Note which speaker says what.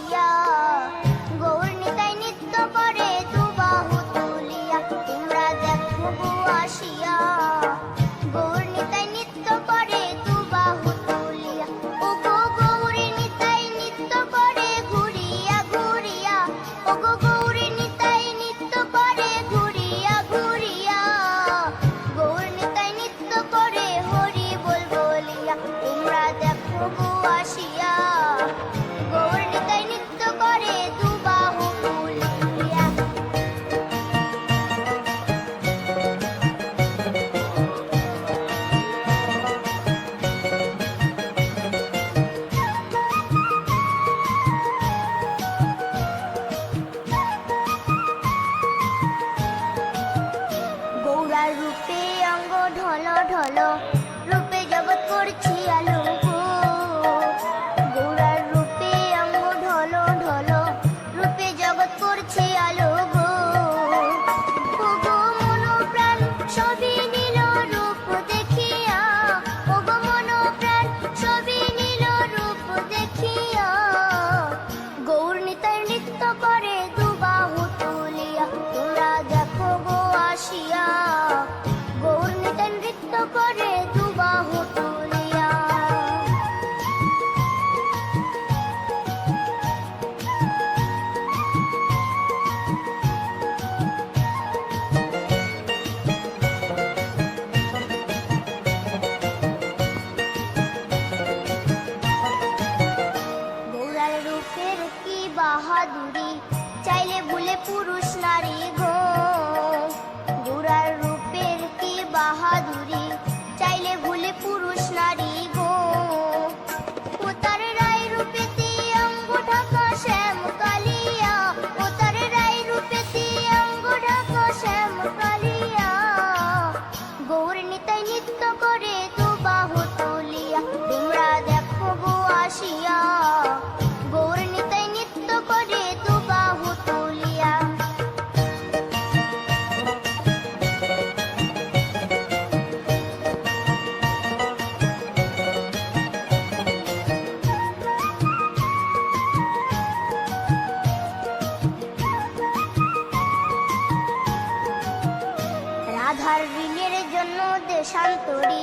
Speaker 1: আসিয়া, গৌর নিতাই নৃত্য করে দুবাহু তুলিয়া। তোমরা দেখো গো আসিয়া, গৌর নিতাই নৃত্য করে দুবাহু তুলিয়া। ও গো গৌর নিতাই নৃত্য করে ঘুরিয়া ঘুরিয়া, ও গো গৌর নিতাই নৃত্য করে ঘুরিয়া ঘুরিয়া। গৌর নিতাই নৃত্য করে হরি বল বলিয়া। তোমরা দেখো গো আসিয়া, গৌর নিতাই নৃত্য করে দুবাহু তুলিয়া। গৌরার রূপে অঙ্গ ঢল ঢল, রূপে জগৎ করছি আলো গো। গৌরার রূপে অঙ্গ ঢল ঢল, রূপে জগৎ করছি আলো গো। ও গো মন প্রাণ সবই নীল রূপ দেখিয়া, ও গো মন প্রাণ সবই নীল রূপ দেখিয়া। গৌর নিতাই নৃত্য করে দুবাহু তুলিয়া। তোমরা দেখো গো আসিয়া, গৌর নিতাই নৃত্য করে দুবাহু তুলিয়া। গৌরার রূপের কি বাহাদুরি, চাইলে ভুলে পুরুষ নারী গো। গৌরার রূপের কি বাহাদুরি, চাইলে ভুলে পুরুষ নারী গো। ও তার রায় রূপেতে অঙ্গ ঢাকা শ্যাম কালিয়া, ও তার রায় রূপেতে অঙ্গ ঢাকা শ্যাম কালিয়া। গৌর নিতাই নৃত্য করে দুবাহু তুলিয়া। তোমরা দেখো গো আসিয়া, গৌর নিতাই নৃত্য করে দুবাহু তুলিয়া। রাধার ঋণের জন্য দেশান্তরী,